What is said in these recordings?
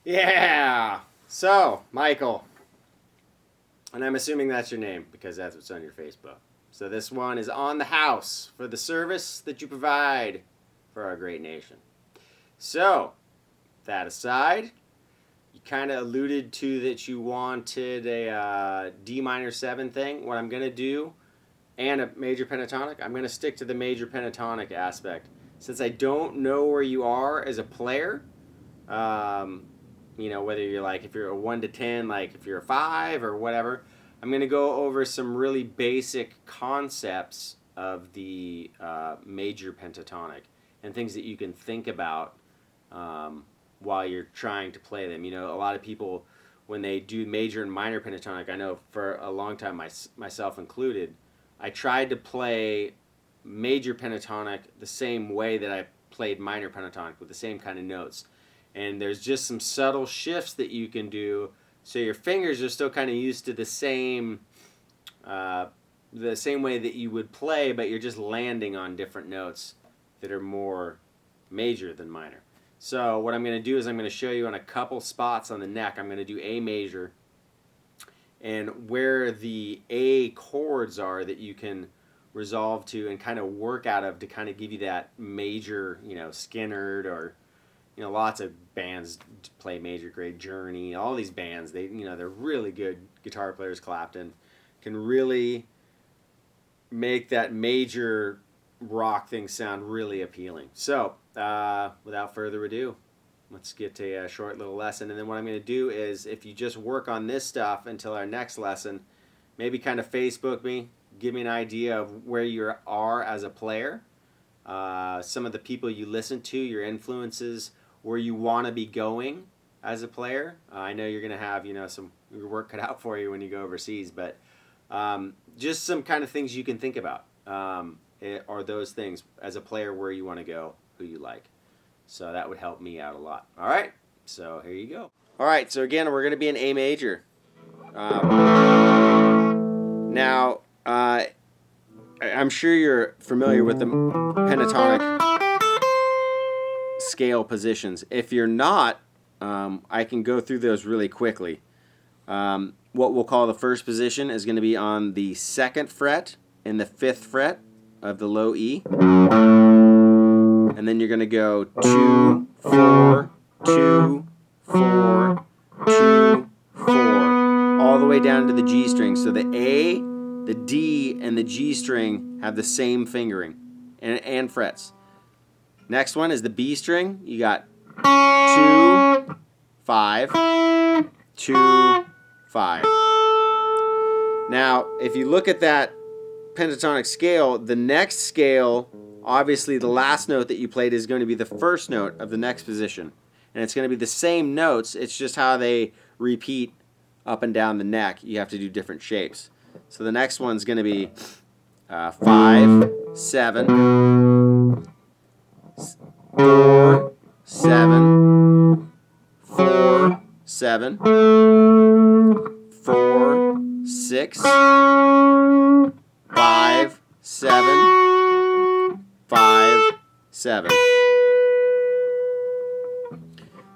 Yeah. So, Michael, and I'm assuming that's your name because that's what's on your Facebook. So this one is on the house for the service that you provide for our great nation. So, that aside, you kind of alluded to that you wanted a D minor 7 thing. What I'm going to do, and a major pentatonic, I'm going to stick to the major pentatonic aspect. Since I don't know where you are as a player, you know, whether you're like, if you're a 1 to 10, like if you're a 5 or whatever, I'm going to go over some really basic concepts of the major pentatonic and things that you can think about while you're trying to play them. You know, a lot of people, when they do major and minor pentatonic, I know for a long time, myself included, I tried to play major pentatonic the same way that I played minor pentatonic, with the same kind of notes. And there's just some subtle shifts that you can do, so your fingers are still kind of used to the same way that you would play, but you're just landing on different notes that are more major than minor. So what I'm going to do is I'm going to show you on a couple spots on the neck. I'm going to do A major, and where the A chords are that you can resolve to and kind of work out of to kind of give you that major, you know, Skinnerd, or you know, lots of bands play major grade, Journey, all these bands, they're really good guitar players. Clapton can really make that major rock thing sound really appealing. So, without further ado, let's get to a short little lesson. And then what I'm going to do is, if you just work on this stuff until our next lesson, maybe kind of Facebook me, give me an idea of where you are as a player, some of the people you listen to, your influences, where you want to be going as a player. I know you're going to have, you know, some work cut out for you when you go overseas, but just some kind of things you can think about are those things as a player, where you want to go, who you like. So that would help me out a lot. All right, so here you go. All right, so again, we're going to be in A major. Now, I'm sure you're familiar with the pentatonic scale positions. If you're not, I can go through those really quickly. What we'll call the first position is going to be on the 2nd fret and the 5th fret of the low E. And then you're going to go 2, 4, 2, 4, 2, 4, all the way down to the G string. So the A, the D, and the G string have the same fingering and frets. Next one is the B string. You got 2, 5, 2, 5. Now, if you look at that pentatonic scale, the next scale, obviously the last note that you played is going to be the first note of the next position. And it's going to be the same notes, it's just how they repeat up and down the neck. You have to do different shapes. So the next one's going to be 5, 7, 4, 7, 4, 7, 4, 6, 5, 7, 5, 7.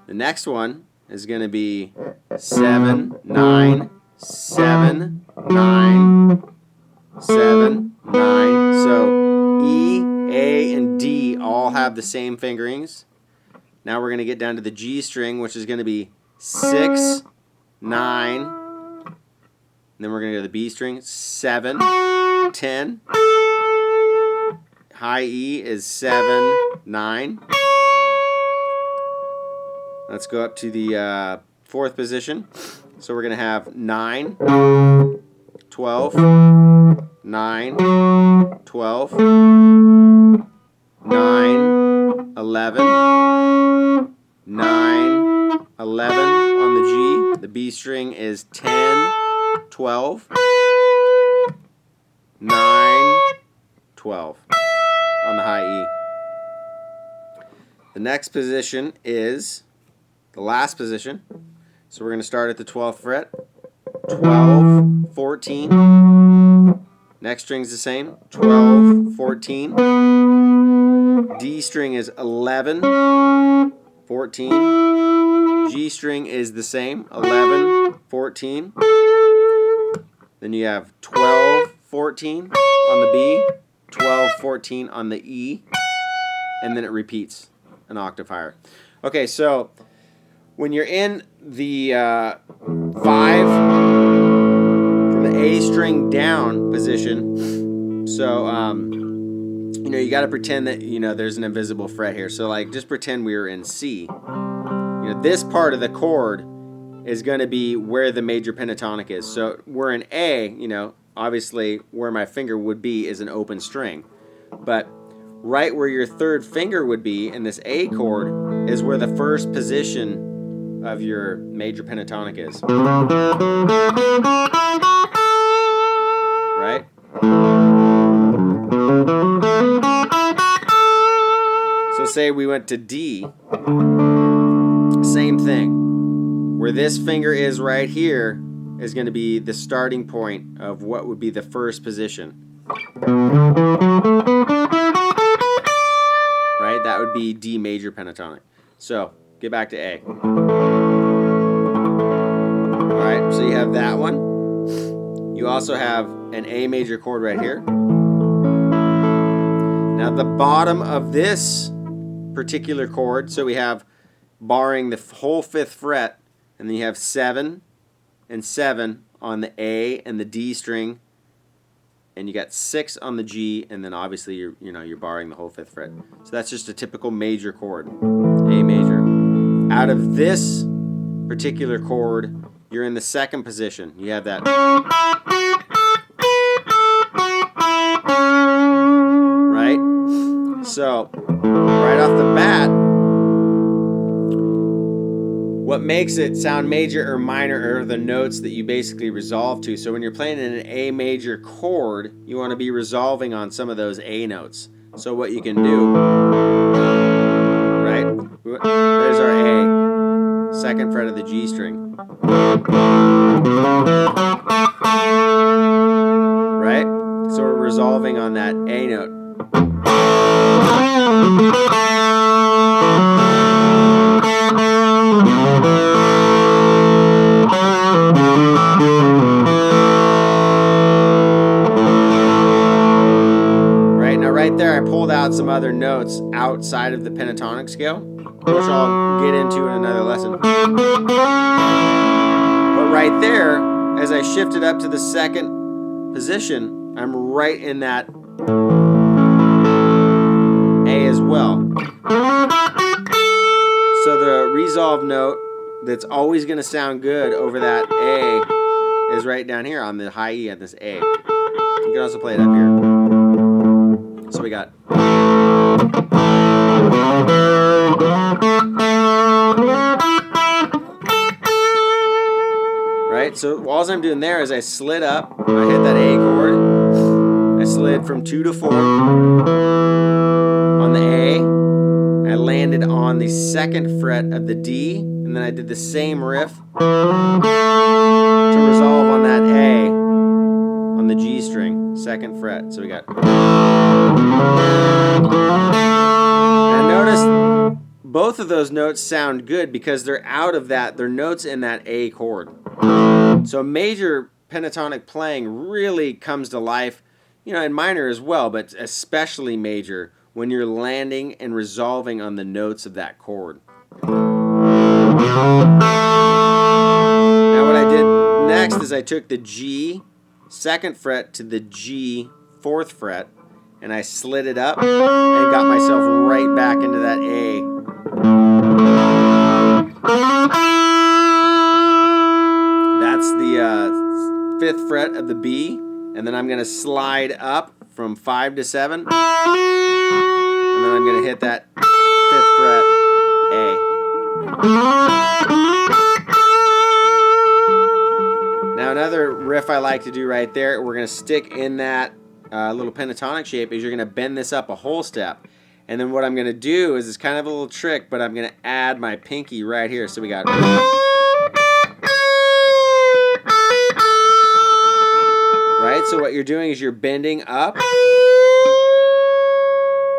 The next one is going to be 7, 9, 7, 9, 7, 9. So E, A, and D all have the same fingerings. Now we're going to get down to the G string, which is going to be 6, 9. And then we're going to go to the B string, 7, 10. High E is 7, 9. Let's go up to the 4th position. So we're going to have 9, 12, 9, 12, 9, 11, 9, 11 on the G. The B string is 10, 12, 9, 12 on the high E. The next position is the last position. So we're going to start at the 12th fret. 12, 14. Next string's the same. 12, 14. D string is 11, 14. G string is the same. 11, 14. Then you have 12, 14 on the B, 12, 14 on the E, and then it repeats an octave higher. Okay, so when you're in the 5 from the A string down position, so you know, you got to pretend that, you know, there's an invisible fret here. So like, just pretend we were in C. You know, this part of the chord is going to be where the major pentatonic is. So we're in A, you know, obviously where my finger would be is an open string. But right where your third finger would be in this A chord is where the first position of your major pentatonic is. Right? So say we went to D, same thing. Where this finger is right here is going to be the starting point of what would be the first position. Right? That would be D major pentatonic. So, get back to A. Alright, so you have that one. You also have an A major chord right here. Now the bottom of this particular chord, so we have, barring the whole 5th fret, and then you have 7 and 7 on the A and the D string, and you got 6 on the G, and then obviously you're barring the whole 5th fret. So that's just a typical major chord, A major. Out of this particular chord, you're in the 2nd position. You have that. Right? So, right off the bat, what makes it sound major or minor are the notes that you basically resolve to. So when you're playing in an A major chord, you want to be resolving on some of those A notes. So what you can do, right? There's our A, 2nd fret of the G string. Right? So we're resolving on that A note. Right there, I pulled out some other notes outside of the pentatonic scale, which I'll get into in another lesson. But right there, as I shifted up to the 2nd position, I'm right in that A as well. So the resolve note that's always going to sound good over that A is right down here on the high E at this A. You can also play it up here. So we got. Right? So all I'm doing there is I slid up, I hit that A chord, I slid from 2 to 4 on the A, I landed on the 2nd fret of the D, and then I did the same riff to resolve on that A on the G string, 2nd fret. So we got. And notice both of those notes sound good because they're out of that, they're notes in that A chord. So major pentatonic playing really comes to life, you know, in minor as well, but especially major when you're landing and resolving on the notes of that chord. Now what I did next is I took the G 2nd fret to the G 4th fret, and I slid it up and got myself right back into that A. That's the 5th fret of the B, and then I'm going to slide up from 5 to 7, and then I'm going to hit that 5th fret A. Now another riff I like to do right there, we're going to stick in that little pentatonic shape, is you're going to bend this up a whole step. And then what I'm going to do is, it's kind of a little trick, but I'm going to add my pinky right here. So we got... Right? So what you're doing is you're bending up a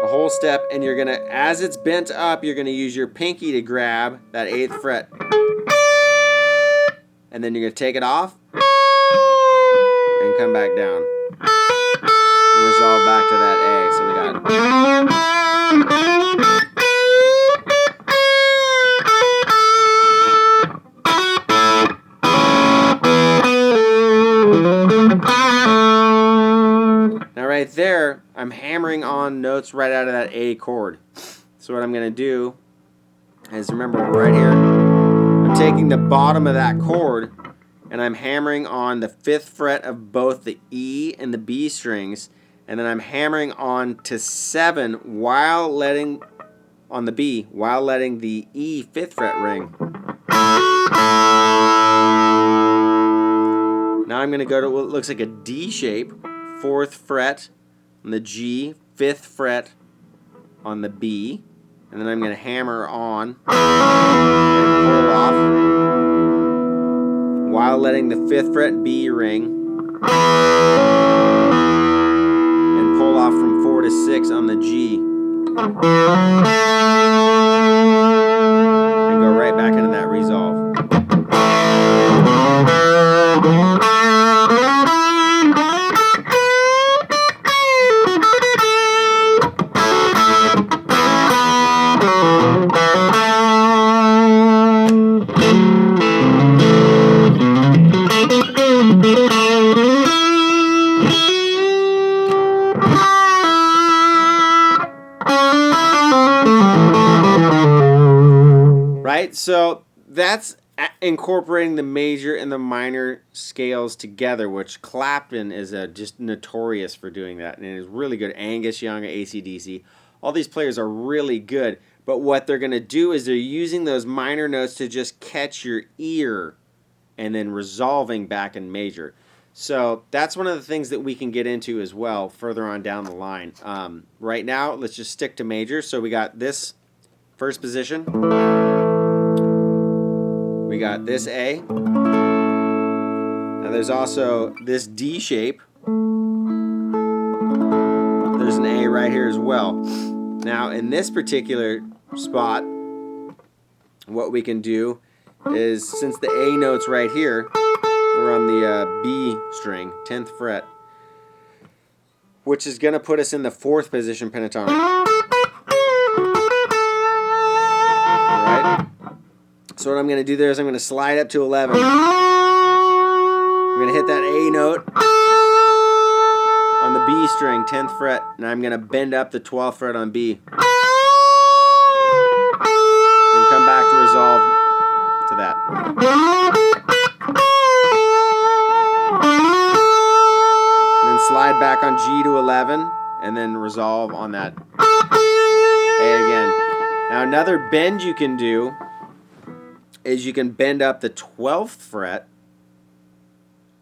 whole step, and you're going to, as it's bent up, you're going to use your pinky to grab that 8th fret. And then you're going to take it off and come back down. And resolve back to that A. So we got... Now right there, I'm hammering on notes right out of that A chord. So what I'm going to do is, remember, right here, I'm taking the bottom of that chord and I'm hammering on the 5th fret of both the E and the B strings, and then I'm hammering on to 7 while letting, on the B, while letting the E 5th fret ring. Now I'm going to go to what looks like a D shape, 4th fret on the G, 5th fret on the B, and then I'm going to hammer on and pull off while letting the 5th fret B ring, and pull off from 4 to 6 on the G, and go right back into that resolve. Right? So that's incorporating the major and the minor scales together, which Clapton is just notorious for doing that, and is really good. Angus Young at AC/DC. All these players are really good, but what they're going to do is they're using those minor notes to just catch your ear and then resolving back in major. So that's one of the things that we can get into as well further on down the line. Right now, let's just stick to major. So we got this first position. We got this A. Now there's also this D shape. There's an A right here as well. Now in this particular spot, what we can do is, since the A note's right here, we're on the B string, 10th fret, which is going to put us in the 4th position pentatonic. Alright? So what I'm going to do there is I'm going to slide up to 11. I'm going to hit that A note on the B string, 10th fret, and I'm going to bend up the 12th fret on B. And come back to resolve to that. Slide back on G to 11, and then resolve on that A again. Now another bend you can do is you can bend up the 12th fret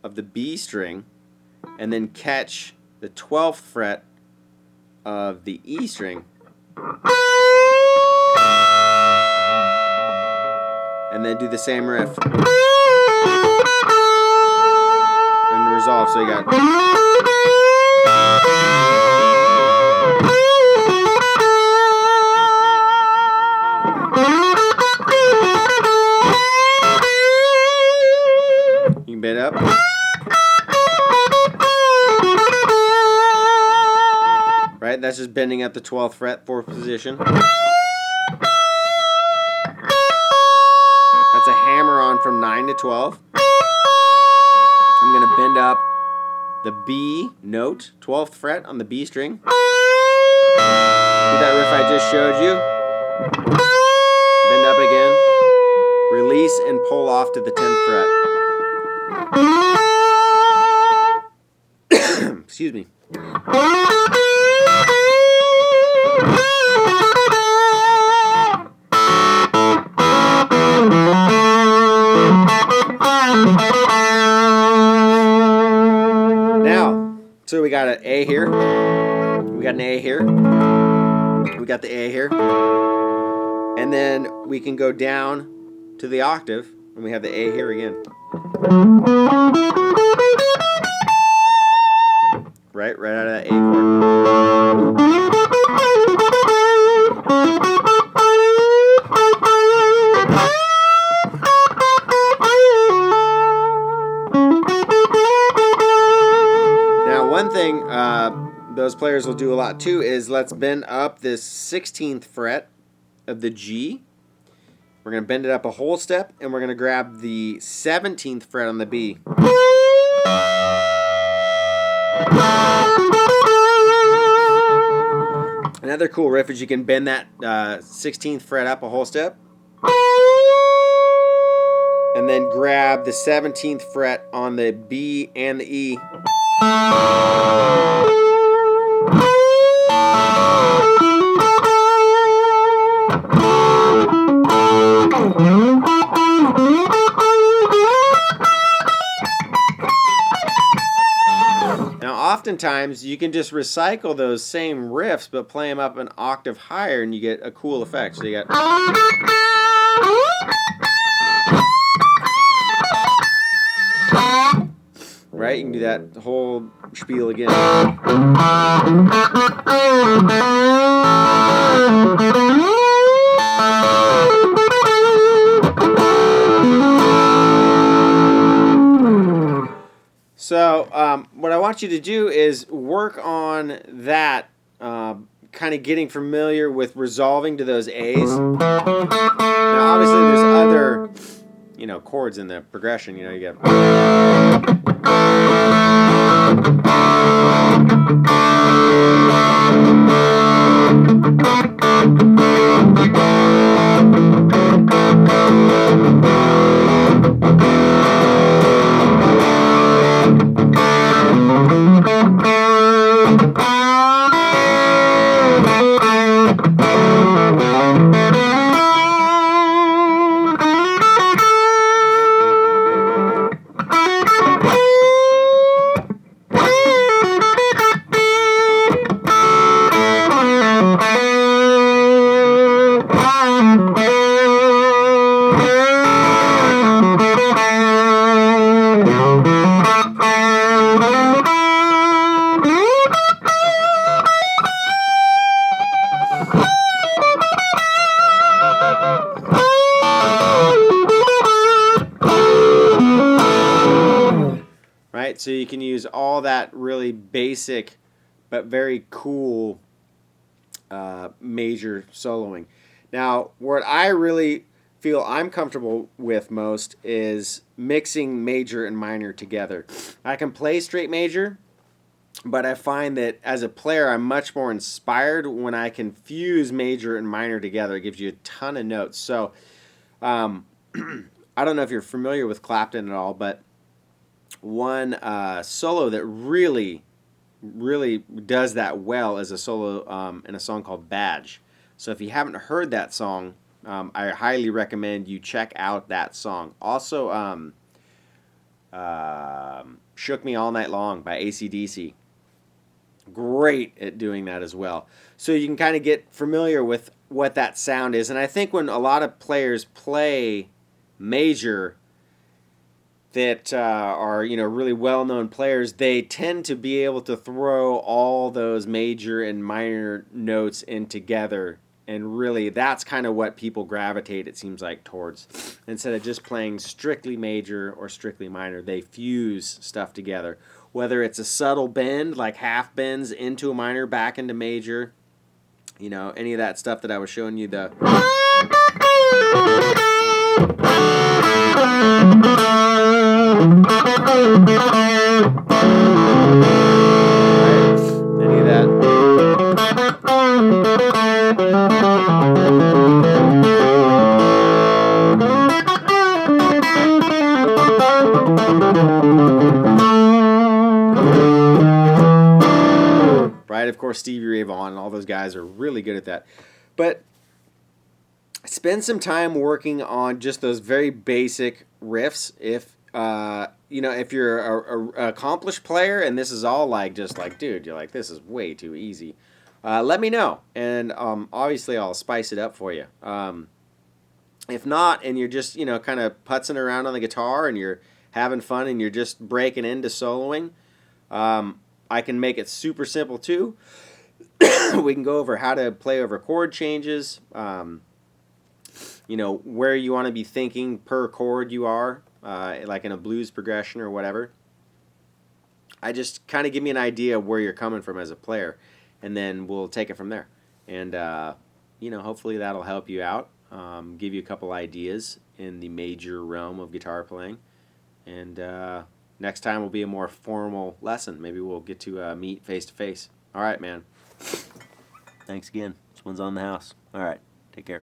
of the B string and then catch the 12th fret of the E string. And then do the same riff. And resolve, so you got... You can bend up. Right, that's just bending up the 12th fret, 4th position. That's a hammer on from 9 to 12. I'm going to bend up the B note, 12th fret on the B string. Do that riff I just showed you. Bend up again. Release and pull off to the 10th fret. Excuse me. Now, so we got an A here. We got an A here. We got the A here. And then we can go down to the octave, and we have the A here again. Right out of that A chord. Now, one thing those players will do a lot too is let's bend up this 16th fret of the G. We're going to bend it up a whole step, and we're going to grab the 17th fret on the B. Another cool riff is you can bend that 16th fret up a whole step, and then grab the 17th fret on the B and the E. Now, oftentimes you can just recycle those same riffs but play them up an octave higher, and you get a cool effect. So you got. Right? You can do that whole spiel again. So what I want you to do is work on that, kind of getting familiar with resolving to those A's. Now, obviously, there's other, chords in the progression. You get. Right, so you can use all that really basic but very cool major soloing. Now, what I really feel I'm comfortable with most is mixing major and minor together. I can play straight major, but I find that as a player I'm much more inspired when I can fuse major and minor together. It gives you a ton of notes. So I don't know if you're familiar with Clapton at all, but one solo that really does that well is a solo in a song called Badge. So if you haven't heard that song, I highly recommend you check out that song. Also, Shook Me All Night Long by AC/DC. Great at doing that as well. So you can kind of get familiar with what that sound is. And I think when a lot of players play major that are really well-known players, they tend to be able to throw all those major and minor notes in together, and really that's kind of what people gravitate, it seems like, towards. Instead of just playing strictly major or strictly minor, they fuse stuff together, whether it's a subtle bend like half bends into a minor back into major, any of that stuff that I was showing you, the any of that. Right, of course, Stevie Ray Vaughan and all those guys are really good at that. But spend some time working on just those very basic riffs. If if you're a accomplished player and this is all dude, you're like, this is way too easy. let me know, and obviously I'll spice it up for you. If not, and you're just, you know, kind of putzing around on the guitar and you're having fun and you're just breaking into soloing, I can make it super simple too. We can go over how to play over chord changes, you know, where you want to be thinking per chord you are, like in a blues progression or whatever. I just kind of give me an idea of where you're coming from as a player, and then we'll take it from there. And, you know, hopefully that'll help you out, give you a couple ideas in the major realm of guitar playing. And next time will be a more formal lesson. Maybe we'll get to meet face to face. All right, man. Thanks again. This one's on the house. All right. Take care.